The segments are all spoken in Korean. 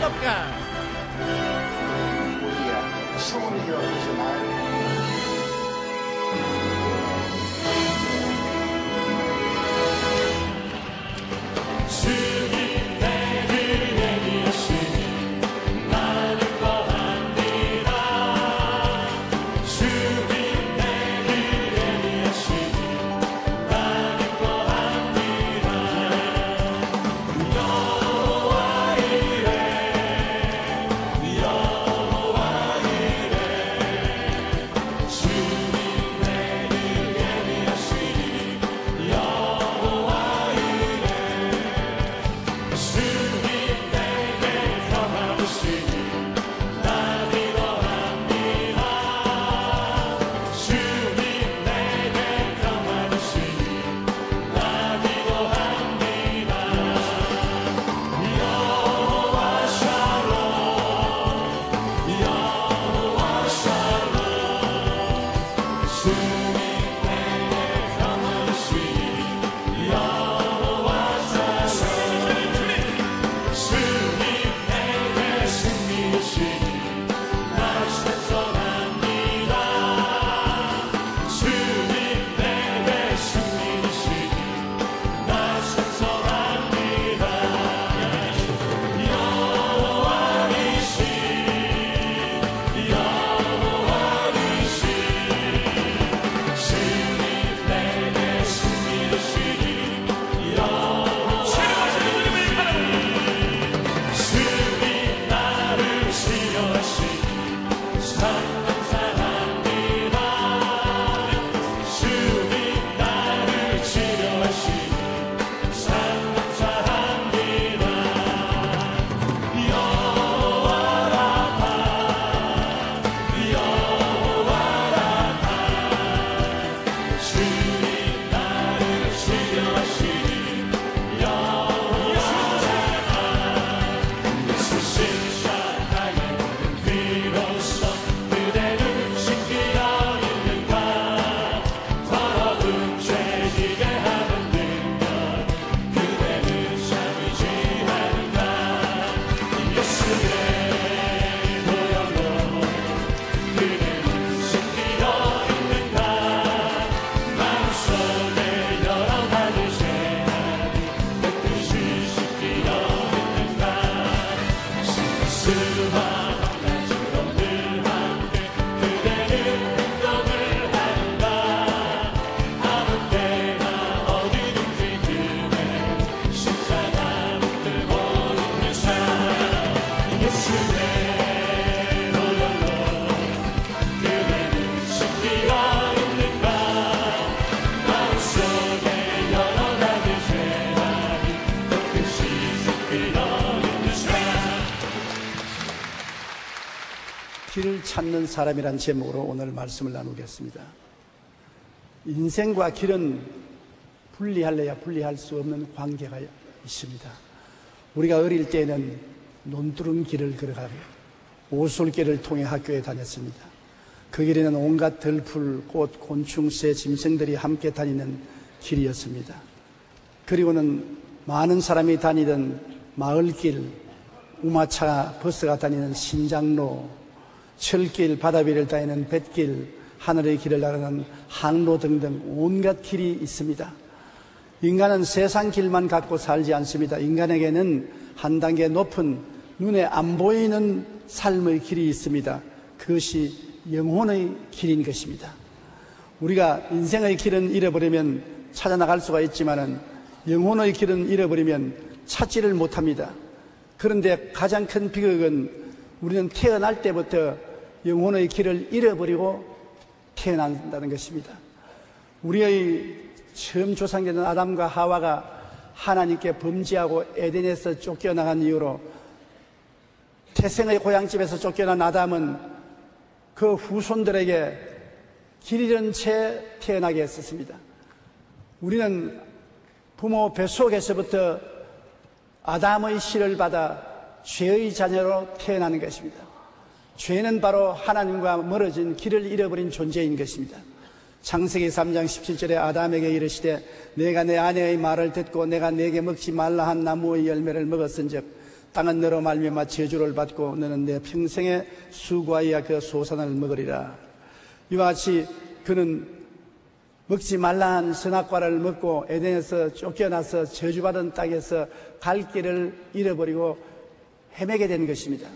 하시옵소이까. 우리가 소원이 되어주시나요? 길을 찾는 사람이란 제목으로 오늘 말씀을 나누겠습니다. 인생과 길은 분리할래야 분리할 수 없는 관계가 있습니다. 우리가 어릴 때는 논두렁 길을 걸어가고 오솔길을 통해 학교에 다녔습니다. 그 길에는 온갖 들풀, 꽃, 곤충, 새, 짐승들이 함께 다니는 길이었습니다. 그리고는 많은 사람이 다니던 마을길, 우마차 버스가 다니는 신장로, 철길, 바다 위를 다니는 뱃길, 하늘의 길을 나가는 항로 등등 온갖 길이 있습니다. 인간은 세상 길만 갖고 살지 않습니다. 인간에게는 한 단계 높은 눈에 안 보이는 삶의 길이 있습니다. 그것이 영혼의 길인 것입니다. 우리가 인생의 길은 잃어버리면 찾아나갈 수가 있지만은 영혼의 길은 잃어버리면 찾지를 못합니다. 그런데 가장 큰 비극은 우리는 태어날 때부터 영혼의 길을 잃어버리고 태어난다는 것입니다. 우리의 처음 조상되는 아담과 하와가 하나님께 범죄하고 에덴에서 쫓겨나간 이후로 태생의 고향집에서 쫓겨난 아담은 그 후손들에게 길 잃은 채 태어나게 했었습니다. 우리는 부모 뱃속에서부터 아담의 씨를 받아 죄의 자녀로 태어나는 것입니다. 죄는 바로 하나님과 멀어진 길을 잃어버린 존재인 것입니다. 창세기 3장 17절에 아담에게 이르시되 내가 내 아내의 말을 듣고 내가 내게 먹지 말라 한 나무의 열매를 먹었은즉 땅은 너로 말미암아 저주를 받고 너는 내 평생에 수고하여 그 소산을 먹으리라. 이와 같이 그는 먹지 말라 한 선악과를 먹고 에덴에서 쫓겨나서 저주받은 땅에서 갈 길을 잃어버리고 헤매게 된 것입니다.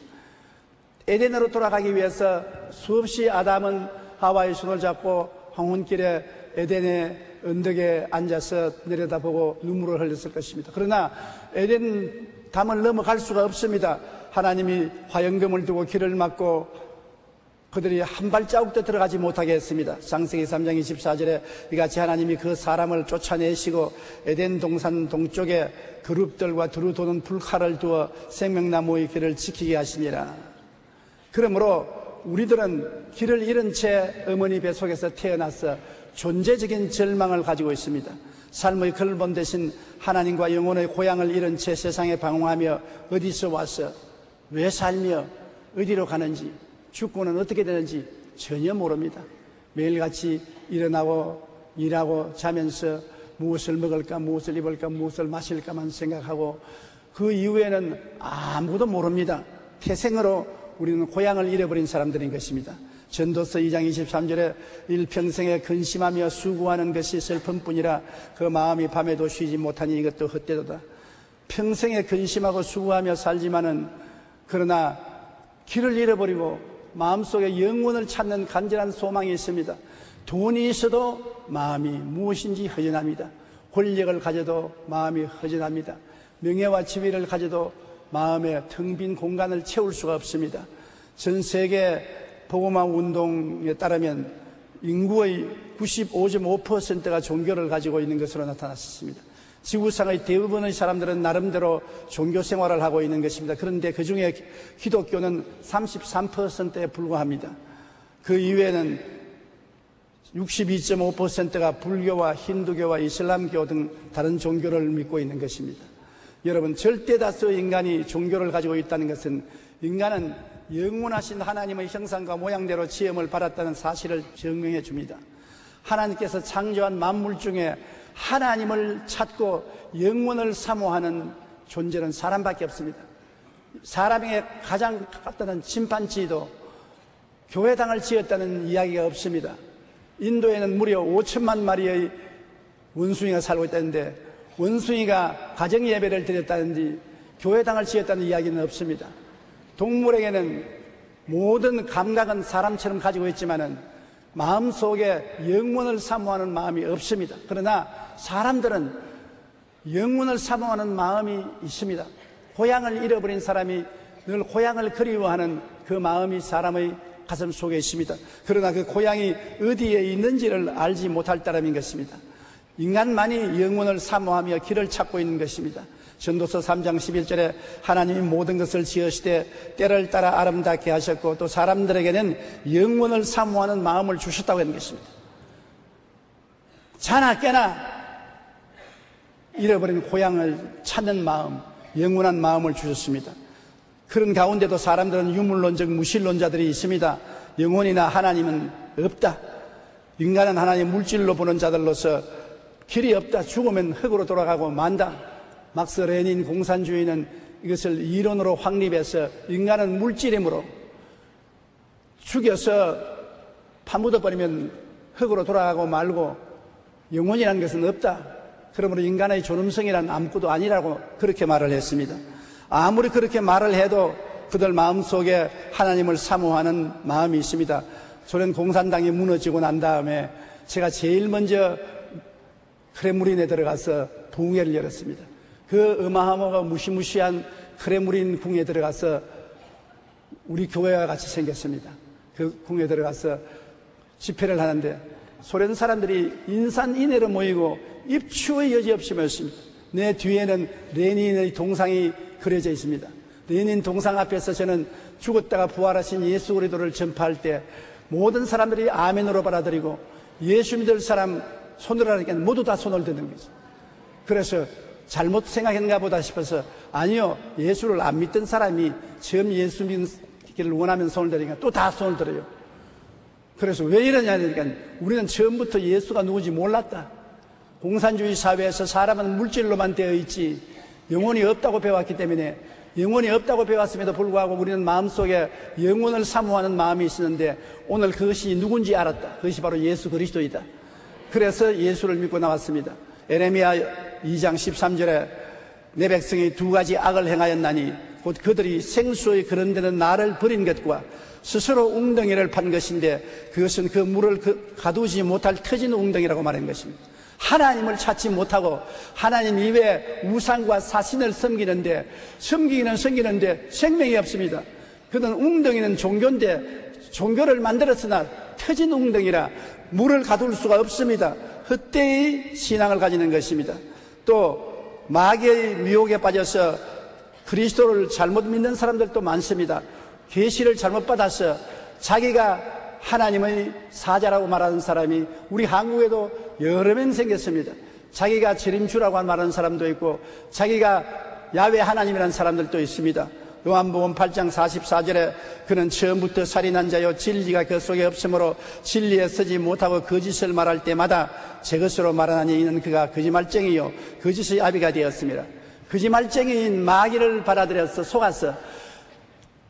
에덴으로 돌아가기 위해서 수없이 아담은 하와의 손을 잡고 황혼길에 에덴의 언덕에 앉아서 내려다보고 눈물을 흘렸을 것입니다. 그러나 에덴 담을 넘어갈 수가 없습니다. 하나님이 화영금을 두고 길을 막고 그들이 한 발자국도 들어가지 못하게 했습니다. 창세기 3장 24절에 이같이 하나님이 그 사람을 쫓아내시고 에덴 동산 동쪽에 그룹들과 두루 도는 불칼을 두어 생명나무의 길을 지키게 하시니라. 그러므로 우리들은 길을 잃은 채 어머니 뱃속에서 태어나서 존재적인 절망을 가지고 있습니다. 삶의 근본 대신 하나님과 영혼의 고향을 잃은 채 세상에 방황하며 어디서 와서 왜 살며 어디로 가는지 죽고는 어떻게 되는지 전혀 모릅니다. 매일같이 일어나고 일하고 자면서 무엇을 먹을까, 무엇을 입을까, 무엇을 마실까만 생각하고 그 이후에는 아무것도 모릅니다. 태생으로 우리는 고향을 잃어버린 사람들인 것입니다. 전도서 2장 23절에 일평생에 근심하며 수고하는 것이 슬픔뿐이라 그 마음이 밤에도 쉬지 못하니 이것도 헛되도다. 평생에 근심하고 수고하며 살지만은 그러나 길을 잃어버리고 마음속에 영혼을 찾는 간절한 소망이 있습니다. 돈이 있어도 마음이 무엇인지 허전합니다. 권력을 가져도 마음이 허전합니다. 명예와 지위를 가져도 마음의 텅 빈 공간을 채울 수가 없습니다. 전 세계 복음화 운동에 따르면 인구의 95.5%가 종교를 가지고 있는 것으로 나타났습니다. 지구상의 대부분의 사람들은 나름대로 종교 생활을 하고 있는 것입니다. 그런데 그 중에 기독교는 33%에 불과합니다. 그 이외에는 62.5%가 불교와 힌두교와 이슬람교 등 다른 종교를 믿고 있는 것입니다. 여러분, 절대 다수 인간이 종교를 가지고 있다는 것은 인간은 영원하신 하나님의 형상과 모양대로 지음을 받았다는 사실을 증명해 줍니다. 하나님께서 창조한 만물 중에 하나님을 찾고 영원을 사모하는 존재는 사람밖에 없습니다. 사람에게 가장 가깝다는 침판지도 교회당을 지었다는 이야기가 없습니다. 인도에는 무려 5천만 마리의 원숭이가 살고 있다는데 원숭이가 가정예배를 드렸다든지 교회당을 지었다는 이야기는 없습니다. 동물에게는 모든 감각은 사람처럼 가지고 있지만은 마음속에 영원을 사모하는 마음이 없습니다. 그러나 사람들은 영원을 사모하는 마음이 있습니다. 고향을 잃어버린 사람이 늘 고향을 그리워하는 그 마음이 사람의 가슴 속에 있습니다. 그러나 그 고향이 어디에 있는지를 알지 못할 따름인 것입니다. 인간만이 영원을 사모하며 길을 찾고 있는 것입니다. 전도서 3장 11절에 하나님이 모든 것을 지으시되 때를 따라 아름답게 하셨고 또 사람들에게는 영원을 사모하는 마음을 주셨다고 하는 것입니다. 자나 깨나 잃어버린 고향을 찾는 마음, 영원한 마음을 주셨습니다. 그런 가운데도 사람들은 유물론적 무신론자들이 있습니다. 영혼이나 하나님은 없다. 인간은 하나님 물질로 보는 자들로서 길이 없다. 죽으면 흙으로 돌아가고 만다. 막스 레닌 공산주의는 이것을 이론으로 확립해서 인간은 물질이므로 죽여서 파묻어버리면 흙으로 돌아가고 말고 영혼이라는 것은 없다. 그러므로 인간의 존엄성이란 아무것도 아니라고 그렇게 말을 했습니다. 아무리 그렇게 말을 해도 그들 마음속에 하나님을 사모하는 마음이 있습니다. 소련 공산당이 무너지고 난 다음에 제가 제일 먼저 크렘린에 들어가서 부흥회를 열었습니다. 그 어마어마하고 무시무시한 크렘린 궁에 들어가서 우리 교회와 같이 생겼습니다. 그 궁에 들어가서 집회를 하는데 소련 사람들이 인산인해로 모이고 입추의 여지 없이 모였습니다. 내 뒤에는 레닌의 동상이 그려져 있습니다. 레닌 동상 앞에서 저는 죽었다가 부활하신 예수 그리스도를 전파할 때 모든 사람들이 아멘으로 받아들이고 예수 믿을 사람 손을 하니까 모두 다 손을 드는 거죠. 그래서 잘못 생각했는가 보다 싶어서 아니요, 예수를 안 믿던 사람이 처음 예수 믿기를 원하면 손을 들으니까 또 다 손을 들어요. 그래서 왜 이러냐 하니까 우리는 처음부터 예수가 누군지 몰랐다. 공산주의 사회에서 사람은 물질로만 되어 있지 영혼이 없다고 배웠기 때문에 영혼이 없다고 배웠음에도 불구하고 우리는 마음속에 영혼을 사모하는 마음이 있었는데 오늘 그것이 누군지 알았다. 그것이 바로 예수 그리스도이다. 그래서 예수를 믿고 나왔습니다. 에레미야 2장 13절에 내 백성이 두 가지 악을 행하였나니 곧 그들이 생수의 그런 데는 나를 버린 것과 스스로 웅덩이를 판 것인데 그것은 그 물을 가두지 못할 터진 웅덩이라고 말한 것입니다. 하나님을 찾지 못하고 하나님 이외에 우상과 사신을 섬기는데 생명이 없습니다. 그는 웅덩이는 종교인데 종교를 만들었으나 터진 웅덩이라 물을 가둘 수가 없습니다. 헛되이 신앙을 가지는 것입니다. 또 마귀의 미혹에 빠져서 그리스도를 잘못 믿는 사람들도 많습니다. 계시를 잘못 받아서 자기가 하나님의 사자라고 말하는 사람이 우리 한국에도 여러 명 생겼습니다. 자기가 재림주라고 말하는 사람도 있고 자기가 야훼 하나님이라는 사람들도 있습니다. 요한복음 8장 44절에 그는 처음부터 살인한 자요 진리가 그 속에 없으므로 진리에 서지 못하고 거짓을 말할 때마다 제 것으로 말하나니 이는 그가 거짓말쟁이요 거짓의 아비가 되었습니다. 거짓말쟁이인 마귀를 받아들여서 속아서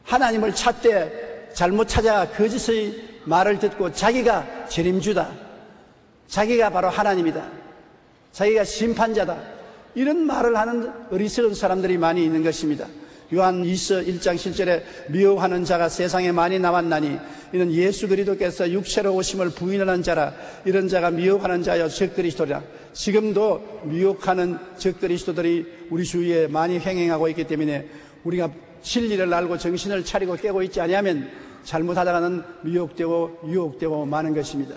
하나님을 찾되 잘못 찾아 거짓의 말을 듣고 자기가 재림주다, 자기가 바로 하나님이다, 자기가 심판자다, 이런 말을 하는 어리석은 사람들이 많이 있는 것입니다. 요한일서 1장 7절에 미혹하는 자가 세상에 많이 나왔나니 이는 예수 그리스도께서 육체로 오심을 부인하는 자라. 이런 자가 미혹하는 자여 적그리스도라. 지금도 미혹하는 적그리스도들이 우리 주위에 많이 횡행하고 있기 때문에 우리가 진리를 알고 정신을 차리고 깨고 있지 아니하면 잘못하다가는 미혹되고 유혹되고 마는 것입니다.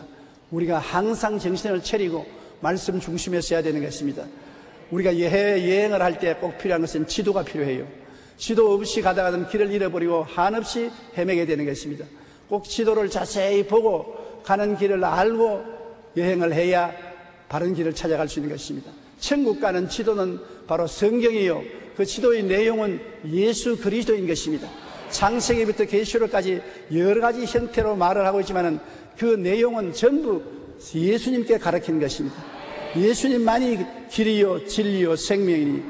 우리가 항상 정신을 차리고 말씀 중심에 서야 되는 것입니다. 우리가 여행을 할 때 꼭 필요한 것은 지도가 필요해요. 지도 없이 가다가는 길을 잃어버리고 한없이 헤매게 되는 것입니다. 꼭 지도를 자세히 보고 가는 길을 알고 여행을 해야 바른 길을 찾아갈 수 있는 것입니다. 천국 가는 지도는 바로 성경이요, 그 지도의 내용은 예수 그리스도인 것입니다. 창세기부터 계시록까지 여러 가지 형태로 말을 하고 있지만 그 내용은 전부 예수님께 가르친 것입니다. 예수님만이 길이요 진리요 생명이니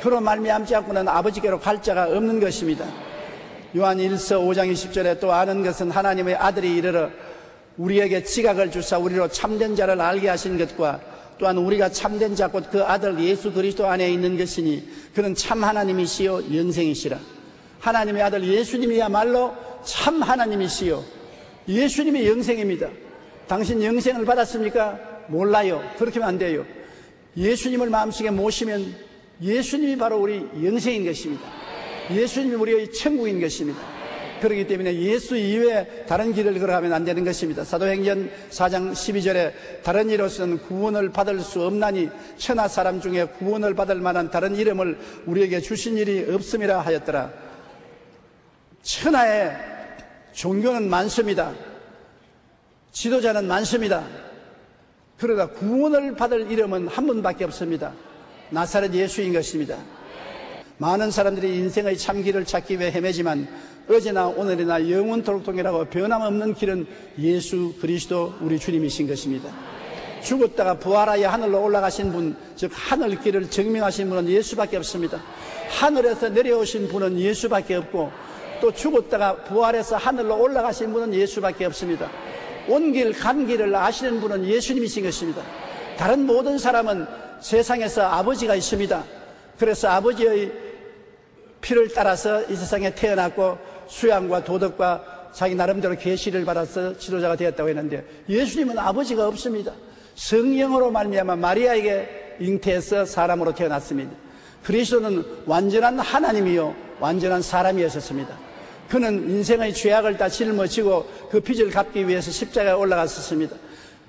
그로 말미암지 않고는 아버지께로 갈 자가 없는 것입니다. 요한 1서 5장 20절에 또 아는 것은 하나님의 아들이 이르러 우리에게 지각을 주사 우리로 참된 자를 알게 하신 것과 또한 우리가 참된 자 곧 그 아들 예수 그리스도 안에 있는 것이니 그는 참 하나님이시요 영생이시라. 하나님의 아들 예수님이야말로 참 하나님이시요 예수님이 영생입니다. 당신 영생을 받았습니까? 몰라요. 그렇게 하면 안 돼요. 예수님을 마음속에 모시면 예수님이 바로 우리 영생인 것입니다. 예수님이 우리의 천국인 것입니다. 그렇기 때문에 예수 이외에 다른 길을 걸어가면 안 되는 것입니다. 사도행전 4장 12절에 다른 이로서는 구원을 받을 수 없나니 천하 사람 중에 구원을 받을 만한 다른 이름을 우리에게 주신 일이 없음이라 하였더라. 천하에 종교는 많습니다. 지도자는 많습니다. 그러나 구원을 받을 이름은 한 분밖에 없습니다. 나사렛 예수인 것입니다. 많은 사람들이 인생의 참길을 찾기 위해 헤매지만 어제나 오늘이나 영원토록 동일하고 변함없는 길은 예수 그리스도 우리 주님이신 것입니다. 죽었다가 부활하여 하늘로 올라가신 분, 즉 하늘 길을 증명하신 분은 예수밖에 없습니다. 하늘에서 내려오신 분은 예수밖에 없고 또 죽었다가 부활해서 하늘로 올라가신 분은 예수밖에 없습니다. 온 길, 간 길을 아시는 분은 예수님이신 것입니다. 다른 모든 사람은 세상에서 아버지가 있습니다. 그래서 아버지의 피를 따라서 이 세상에 태어났고 수양과 도덕과 자기 나름대로 계시를 받아서 지도자가 되었다고 했는데 예수님은 아버지가 없습니다. 성령으로 말미암아 마리아에게 잉태해서 사람으로 태어났습니다. 그리스도는 완전한 하나님이요 완전한 사람이었습니다. 그는 인생의 죄악을 다 짊어지고 그 빚을 갚기 위해서 십자가에 올라갔었습니다.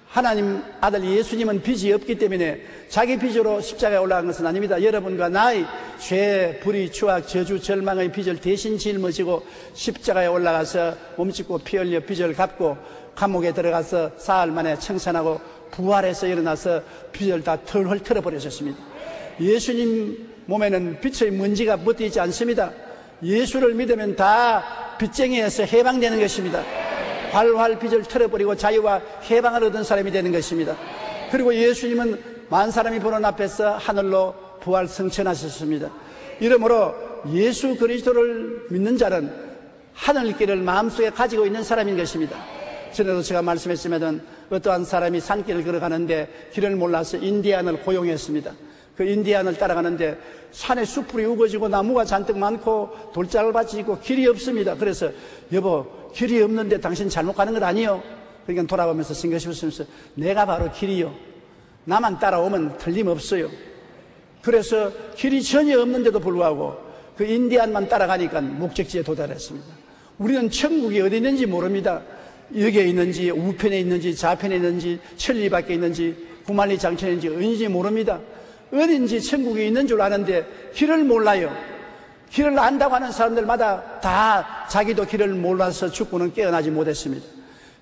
하나님 아들 예수님은 빚이 없기 때문에 자기 빚으로 십자가에 올라간 것은 아닙니다. 여러분과 나의 죄, 불의, 추악, 저주, 절망의 빚을 대신 짊어지고 십자가에 올라가서 몸짓고 피 흘려 빚을 갚고 감옥에 들어가서 사흘 만에 청산하고 부활해서 일어나서 빚을 다 털어버리셨습니다. 예수님 몸에는 빛의 먼지가 묻어있지 않습니다. 예수를 믿으면 다 빚쟁이에서 해방되는 것입니다. 활활 빚을 털어버리고 자유와 해방을 얻은 사람이 되는 것입니다. 그리고 예수님은 만 사람이 보는 앞에서 하늘로 부활 승천하셨습니다. 이러므로 예수 그리스도를 믿는 자는 하늘길을 마음속에 가지고 있는 사람인 것입니다. 전에도 제가 말씀했지만 어떠한 사람이 산길을 걸어가는데 길을 몰라서 인디안을 고용했습니다. 그 인디안을 따라가는데 산에 숲풀이 우거지고 나무가 잔뜩 많고 돌짝밭이 있고 길이 없습니다. 그래서 여보, 길이 없는데 당신 잘못 가는 것 아니요? 그러니까 돌아보면서 싱긋이 웃으면서 내가 바로 길이요. 나만 따라오면 틀림없어요. 그래서 길이 전혀 없는데도 불구하고 그 인디안만 따라가니까 목적지에 도달했습니다. 우리는 천국이 어디 있는지 모릅니다. 여기에 있는지 우편에 있는지 좌편에 있는지 천리 밖에 있는지 구만리 장천에 있는지 어딘지 모릅니다. 어딘지 천국이 있는 줄 아는데 길을 몰라요. 길을 안다고 하는 사람들마다 다 자기도 길을 몰라서 죽고는 깨어나지 못했습니다.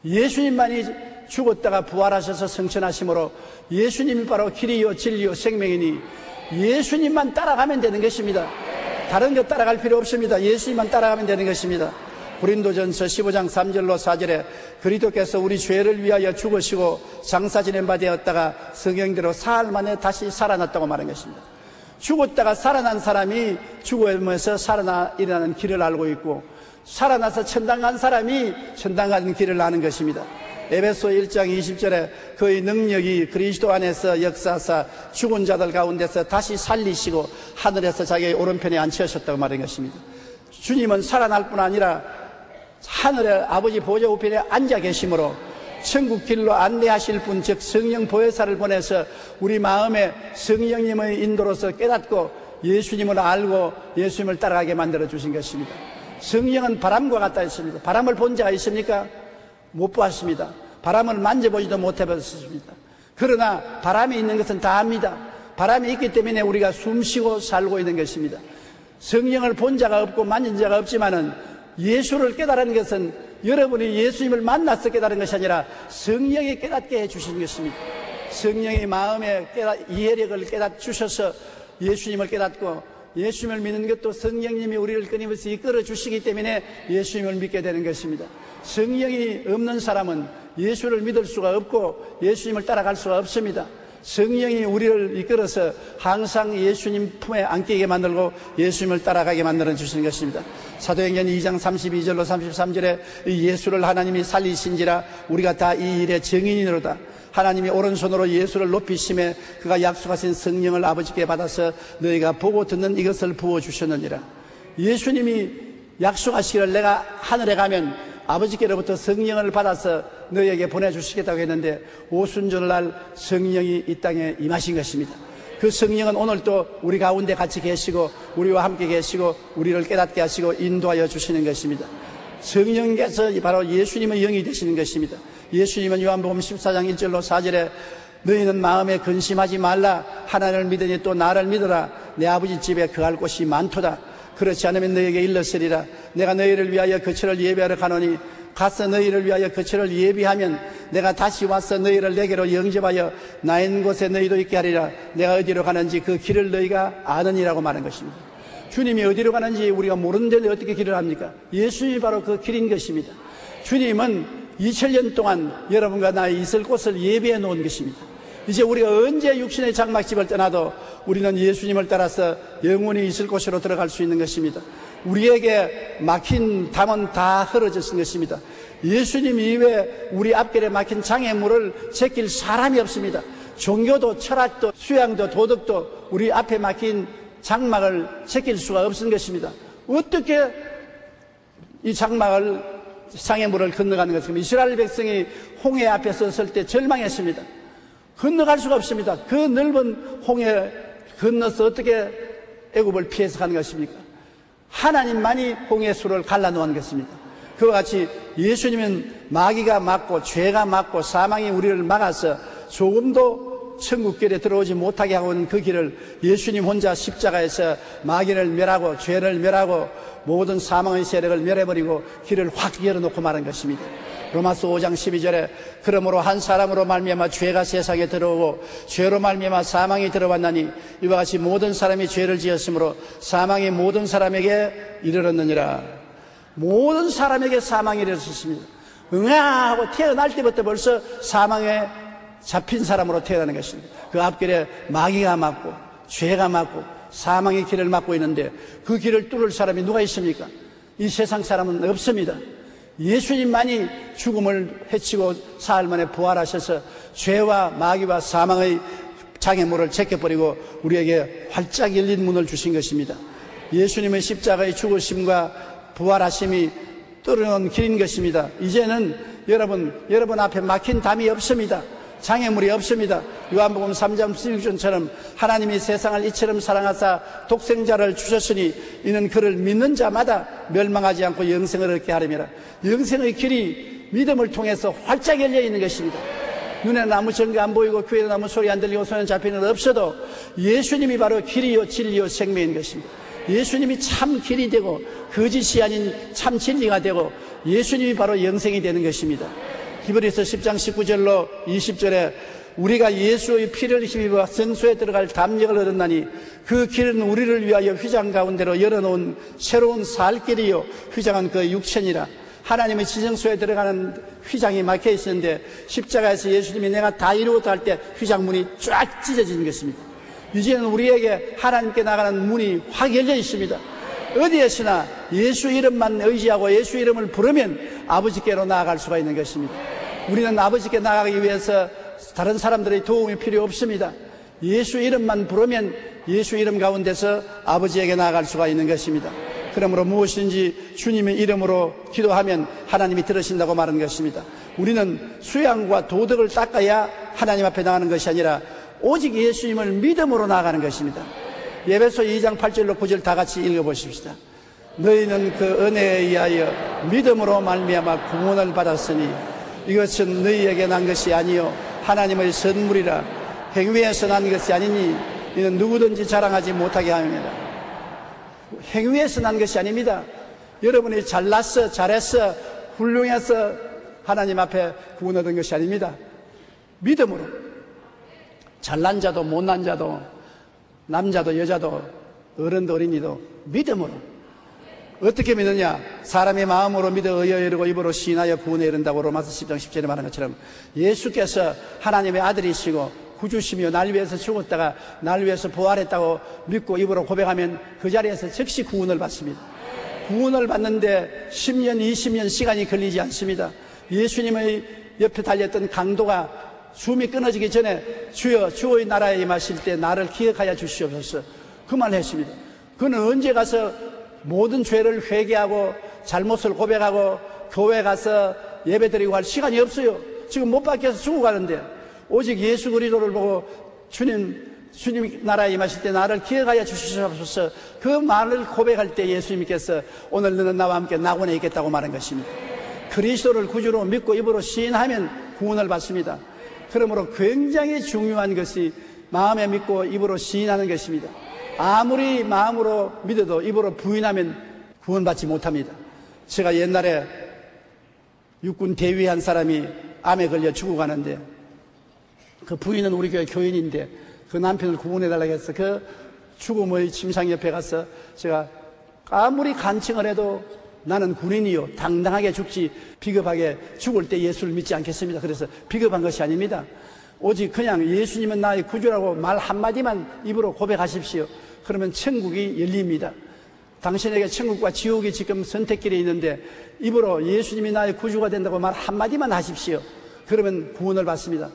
예수님만이 죽었다가 부활하셔서 성천하심으로 예수님이 바로 길이요 진리요 생명이니 예수님만 따라가면 되는 것입니다. 다른 것 따라갈 필요 없습니다. 예수님만 따라가면 되는 것입니다. 고린도전서 15장 3절로 4절에 그리스도께서 우리 죄를 위하여 죽으시고 장사 지낸 바 되었다가 성경대로 사흘 만에 다시 살아났다고 말한 것입니다. 죽었다가 살아난 사람이 죽으면서 살아나 일어나는 길을 알고 있고 살아나서 천당 간 사람이 천당 가는 길을 아는 것입니다. 에베소 1장 20절에 그의 능력이 그리스도 안에서 역사하사 죽은 자들 가운데서 다시 살리시고 하늘에서 자기의 오른편에 앉히셨다고 말한 것입니다. 주님은 살아날 뿐 아니라 하늘의 아버지 보좌 우편에 앉아 계심으로 천국 길로 안내하실 분, 즉 성령 보혜사를 보내서 우리 마음에 성령님의 인도로서 깨닫고 예수님을 알고 예수님을 따라가게 만들어 주신 것입니다. 성령은 바람과 같다 했습니다. 바람을 본 자가 있습니까? 못 보았습니다. 바람을 만져보지도 못해봤습니다. 그러나 바람이 있는 것은 다 압니다. 바람이 있기 때문에 우리가 숨쉬고 살고 있는 것입니다. 성령을 본 자가 없고 만진 자가 없지만은 예수를 깨달은 것은 여러분이 예수님을 만나서 깨달은 것이 아니라 성령이 깨닫게 해주신 것입니다. 성령이 마음에 이해력을 깨닫주셔서 예수님을 깨닫고 예수님을 믿는 것도 성령님이 우리를 끊임없이 이끌어 주시기 때문에 예수님을 믿게 되는 것입니다. 성령이 없는 사람은 예수를 믿을 수가 없고 예수님을 따라갈 수가 없습니다. 성령이 우리를 이끌어서 항상 예수님 품에 안기게 만들고 예수님을 따라가게 만들어 주시는 것입니다. 사도행전 2장 32절로 33절에 예수를 하나님이 살리신지라 우리가 다 이 일의 증인이로다. 하나님이 오른손으로 예수를 높이심에 그가 약속하신 성령을 아버지께 받아서 너희가 보고 듣는 이것을 부어주셨느니라. 예수님이 약속하시기를 내가 하늘에 가면 아버지께로부터 성령을 받아서 너희에게 보내주시겠다고 했는데 오순절날 성령이 이 땅에 임하신 것입니다. 그 성령은 오늘도 우리 가운데 같이 계시고 우리와 함께 계시고 우리를 깨닫게 하시고 인도하여 주시는 것입니다. 성령께서 바로 예수님의 영이 되시는 것입니다. 예수님은 요한복음 14장 1절로 4절에 너희는 마음에 근심하지 말라. 하나님을 믿으니 또 나를 믿어라. 내 아버지 집에 거할 곳이 많도다. 그렇지 않으면 너희에게 일렀으리라. 내가 너희를 위하여 거처를 예비하러 가노니 가서 너희를 위하여 거처를 예비하면 내가 다시 와서 너희를 내게로 영접하여 나 있는 곳에 너희도 있게 하리라. 내가 어디로 가는지 그 길을 너희가 아느니라고 말한 것입니다. 주님이 어디로 가는지 우리가 모르는데 어떻게 길을 압니까? 예수님이 바로 그 길인 것입니다. 주님은 2000년 동안 여러분과 나 있을 곳을 예비해 놓은 것입니다. 이제 우리가 언제 육신의 장막집을 떠나도 우리는 예수님을 따라서 영원히 있을 곳으로 들어갈 수 있는 것입니다. 우리에게 막힌 담은 다 흐려졌은 것입니다. 예수님 이외에 우리 앞길에 막힌 장애물을 제낄 사람이 없습니다. 종교도 철학도 수양도 도덕도 우리 앞에 막힌 장막을 제낄 수가 없은 것입니다. 어떻게 이 장애물을 건너가는 것입니까? 이스라엘 백성이 홍해 앞에 섰을 때 절망했습니다. 건너갈 수가 없습니다. 그 넓은 홍해 건너서 어떻게 애굽을 피해서 가는 것입니까? 하나님만이 홍해수를 갈라놓은 것입니다. 그와 같이 예수님은 마귀가 막고 죄가 막고 사망이 우리를 막아서 조금도 천국길에 들어오지 못하게 하고 있는 그 길을 예수님 혼자 십자가에서 마귀를 멸하고 죄를 멸하고 모든 사망의 세력을 멸해버리고 길을 확 열어놓고 말한 것입니다. 로마서 5장 12절에 그러므로 한 사람으로 말미암아 죄가 세상에 들어오고 죄로 말미암아 사망이 들어왔나니 이와 같이 모든 사람이 죄를 지었으므로 사망이 모든 사람에게 이르렀느니라. 모든 사람에게 사망이 이르렀습니다. 응아하고 태어날 때부터 벌써 사망에 잡힌 사람으로 태어나는 것입니다. 그 앞길에 마귀가 막고 죄가 막고 사망의 길을 막고 있는데 그 길을 뚫을 사람이 누가 있습니까? 이 세상 사람은 없습니다. 예수님만이 죽음을 해치고 사흘 만에 부활하셔서 죄와 마귀와 사망의 장애물을 제껴버리고 우리에게 활짝 열린 문을 주신 것입니다. 예수님의 십자가의 죽으심과 부활하심이 뚫어놓은 길인 것입니다. 이제는 여러분 앞에 막힌 담이 없습니다. 장애물이 없습니다. 요한복음 3장 16절처럼 하나님이 세상을 이처럼 사랑하사 독생자를 주셨으니 이는 그를 믿는 자마다 멸망하지 않고 영생을 얻게 하림이라. 영생의 길이 믿음을 통해서 활짝 열려 있는 것입니다. 눈에는 아무 증거 안 보이고 귀에는 아무 소리 안 들리고 손에 잡히는 것 없어도 예수님이 바로 길이요 진리요 생명인 것입니다. 예수님이 참 길이 되고 거짓이 아닌 참 진리가 되고 예수님이 바로 영생이 되는 것입니다. 히브리서 10장 19절로 20절에 우리가 예수의 피를 힘입어 성소에 들어갈 담력을 얻었나니 그 길은 우리를 위하여 휘장 가운데로 열어놓은 새로운 살 길이요 휘장은 그 육천이라. 하나님의 지성소에 들어가는 휘장이 막혀 있었는데 십자가에서 예수님이 내가 다 이루었다 할 때 휘장문이 쫙 찢어지는 것입니다. 이제는 우리에게 하나님께 나가는 문이 확 열려 있습니다. 어디에서나 예수 이름만 의지하고 예수 이름을 부르면 아버지께로 나아갈 수가 있는 것입니다. 우리는 아버지께 나아가기 위해서 다른 사람들의 도움이 필요 없습니다. 예수 이름만 부르면 예수 이름 가운데서 아버지에게 나아갈 수가 있는 것입니다. 그러므로 무엇인지 주님의 이름으로 기도하면 하나님이 들으신다고 말하는 것입니다. 우리는 수양과 도덕을 닦아야 하나님 앞에 나가는 것이 아니라 오직 예수님을 믿음으로 나아가는 것입니다. 예배소 2장 8절로 9절 다 같이 읽어보십시다. 너희는 그 은혜에 의하여 믿음으로 말미암아 구원을 받았으니 이것은 너희에게 난 것이 아니요 하나님의 선물이라. 행위에서 난 것이 아니니 이는 누구든지 자랑하지 못하게 함이라. 행위에서 난 것이 아닙니다. 여러분이 잘났어, 잘했어, 훌륭해서 하나님 앞에 구원 얻은 것이 아닙니다. 믿음으로. 잘난 자도 못난 자도 남자도 여자도 어른도 어린이도 믿음으로. 어떻게 믿느냐? 사람의 마음으로 믿어 의에 이르고 입으로 시인하여 구원에 이른다고 로마서 10장 10절에 말한 것처럼 예수께서 하나님의 아들이시고 구주시며 날 위해서 죽었다가 날 위해서 부활했다고 믿고 입으로 고백하면 그 자리에서 즉시 구원을 받습니다. 구원을 받는데 10년 20년 시간이 걸리지 않습니다. 예수님의 옆에 달렸던 강도가 숨이 끊어지기 전에 주여 주의 나라에 임하실 때 나를 기억하여 주시옵소서 그 말을 했습니다. 그는 언제 가서 모든 죄를 회개하고 잘못을 고백하고 교회 가서 예배드리고 할 시간이 없어요. 지금 못 박혀서 죽어가는데 오직 예수 그리스도를 보고 주님 나라에 임하실 때 나를 기억하여 주시옵소서 그 말을 고백할 때 예수님께서 오늘 너는 나와 함께 낙원에 있겠다고 말한 것입니다. 그리스도를 구주로 믿고 입으로 시인하면 구원을 받습니다. 그러므로 굉장히 중요한 것이 마음에 믿고 입으로 시인하는 것입니다. 아무리 마음으로 믿어도 입으로 부인하면 구원받지 못합니다. 제가 옛날에 육군 대위 한 사람이 암에 걸려 죽어가는데 그 부인은 우리 교회 교인인데 그 남편을 구원해달라고 해서 그 죽음의 침상 옆에 가서 제가 아무리 간청을 해도 나는 군인이요 당당하게 죽지 비겁하게 죽을 때 예수를 믿지 않겠습니다. 그래서 비겁한 것이 아닙니다. 오직 그냥 예수님은 나의 구주라고 말 한마디만 입으로 고백하십시오. 그러면 천국이 열립니다. 당신에게 천국과 지옥이 지금 선택길에 있는데 입으로 예수님이 나의 구주가 된다고 말 한마디만 하십시오. 그러면 구원을 받습니다.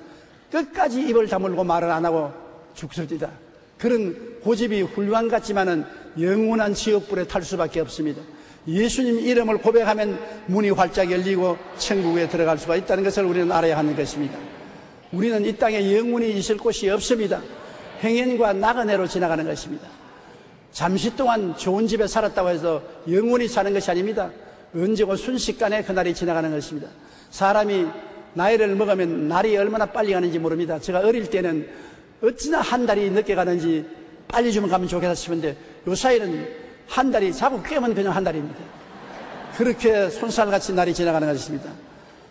끝까지 입을 다물고 말을 안 하고 죽습니다. 그런 고집이 훌륭한 것 같지만은 영원한 지옥불에 탈 수밖에 없습니다. 예수님 이름을 고백하면 문이 활짝 열리고 천국에 들어갈 수가 있다는 것을 우리는 알아야 하는 것입니다. 우리는 이 땅에 영원히 있을 곳이 없습니다. 행연과 나그네로 지나가는 것입니다. 잠시 동안 좋은 집에 살았다고 해서 영원히 사는 것이 아닙니다. 언제고 순식간에 그날이 지나가는 것입니다. 사람이 나이를 먹으면 날이 얼마나 빨리 가는지 모릅니다. 제가 어릴 때는 어찌나 한 달이 늦게 가는지 빨리 좀 가면 좋겠다 싶은데 요 사이는 한 달이 자고 깨면 그냥 한 달입니다. 그렇게 손살같이 날이 지나가는 것입니다.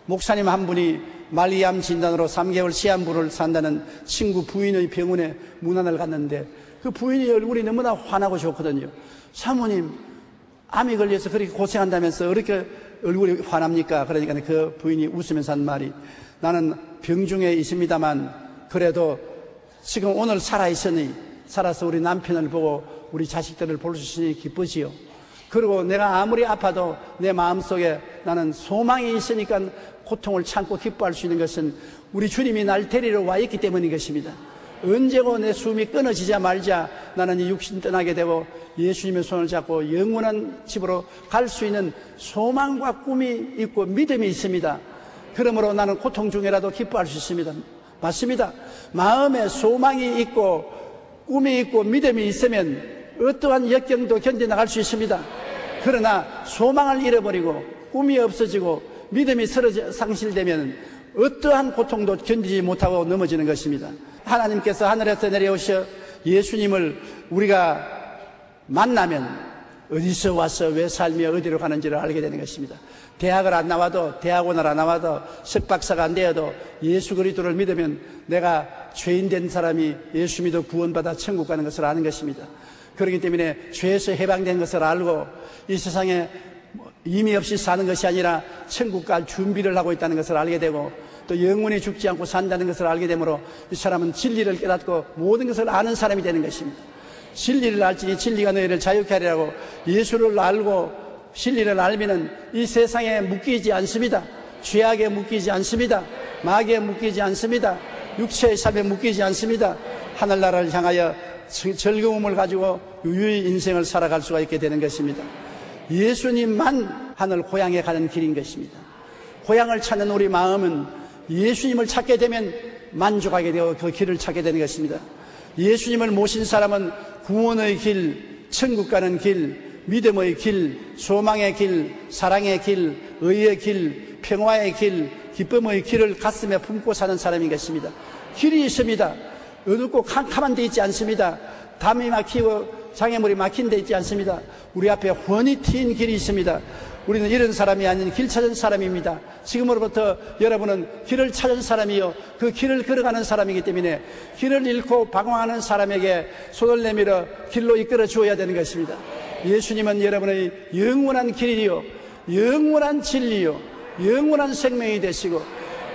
목사님 한 분이 말기암 진단으로 3개월 시한부를 산다는 친구 부인의 병원에 문안을 갔는데 그 부인이 얼굴이 너무나 환하고 좋거든요. 사모님 암이 걸려서 그렇게 고생한다면서 그렇게 얼굴이 환합니까? 그러니까 그 부인이 웃으면서 한 말이 나는 병중에 있습니다만 그래도 지금 오늘 살아있으니 살아서 우리 남편을 보고 우리 자식들을 볼 수 있으니 기쁘지요. 그리고 내가 아무리 아파도 내 마음속에 나는 소망이 있으니까 고통을 참고 기뻐할 수 있는 것은 우리 주님이 날 데리러 와 있기 때문인 것입니다. 언제고 내 숨이 끊어지자 말자 나는 이 육신 떠나게 되고 예수님의 손을 잡고 영원한 집으로 갈 수 있는 소망과 꿈이 있고 믿음이 있습니다. 그러므로 나는 고통 중에라도 기뻐할 수 있습니다. 맞습니다. 마음에 소망이 있고 꿈이 있고 믿음이 있으면 어떠한 역경도 견뎌나갈 수 있습니다. 그러나 소망을 잃어버리고 꿈이 없어지고 믿음이 상실되면 어떠한 고통도 견디지 못하고 넘어지는 것입니다. 하나님께서 하늘에서 내려오셔 예수님을 우리가 만나면 어디서 와서 왜 살며 어디로 가는지를 알게 되는 것입니다. 대학을 안 나와도 대학원을 안 나와도 석박사가 안 되어도 예수 그리스도를 믿으면 내가 죄인 된 사람이 예수 믿어 구원받아 천국 가는 것을 아는 것입니다. 그렇기 때문에 죄에서 해방된 것을 알고 이 세상에 의미 없이 사는 것이 아니라 천국 갈 준비를 하고 있다는 것을 알게 되고 또 영원히 죽지 않고 산다는 것을 알게 되므로 이 사람은 진리를 깨닫고 모든 것을 아는 사람이 되는 것입니다. 진리를 알지니 진리가 너희를 자유케 하리라고 예수를 알고 진리를 알면은 이 세상에 묶이지 않습니다. 죄악에 묶이지 않습니다. 마귀에 묶이지 않습니다. 육체의 삶에 묶이지 않습니다. 하늘나라를 향하여 즐거움을 가지고 유유히 인생을 살아갈 수가 있게 되는 것입니다. 예수님만 하늘 고향에 가는 길인 것입니다. 고향을 찾는 우리 마음은 예수님을 찾게 되면 만족하게 되고 그 길을 찾게 되는 것입니다. 예수님을 모신 사람은 구원의 길, 천국 가는 길, 믿음의 길, 소망의 길, 사랑의 길, 의의 길, 평화의 길, 기쁨의 길을 가슴에 품고 사는 사람인 것입니다. 길이 있습니다. 어둡고 캄캄한 데 있지 않습니다. 담이 막히고 장애물이 막힌 데 있지 않습니다. 우리 앞에 훤히 트인 길이 있습니다. 우리는 이런 사람이 아닌 길 찾은 사람입니다. 지금으로부터 여러분은 길을 찾은 사람이요 그 길을 걸어가는 사람이기 때문에 길을 잃고 방황하는 사람에게 손을 내밀어 길로 이끌어 주어야 되는 것입니다. 예수님은 여러분의 영원한 길이요 영원한 진리요 영원한 생명이 되시고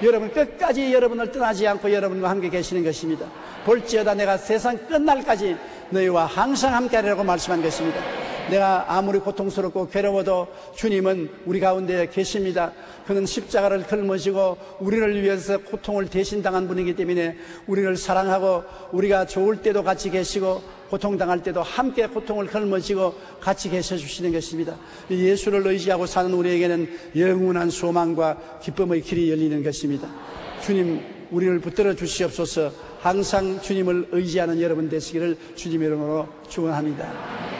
여러분 끝까지 여러분을 떠나지 않고 여러분과 함께 계시는 것입니다. 볼지어다 내가 세상 끝날까지 너희와 항상 함께하리라고 말씀한 것입니다. 내가 아무리 고통스럽고 괴로워도 주님은 우리 가운데 계십니다. 그는 십자가를 걸머지고 우리를 위해서 고통을 대신 당한 분이기 때문에 우리를 사랑하고 우리가 좋을 때도 같이 계시고 고통당할 때도 함께 고통을 걸머지고 같이 계셔 주시는 것입니다. 예수를 의지하고 사는 우리에게는 영원한 소망과 기쁨의 길이 열리는 것입니다. 주님 우리를 붙들어 주시옵소서. 항상 주님을 의지하는 여러분 되시기를 주님의 이름으로 축원합니다.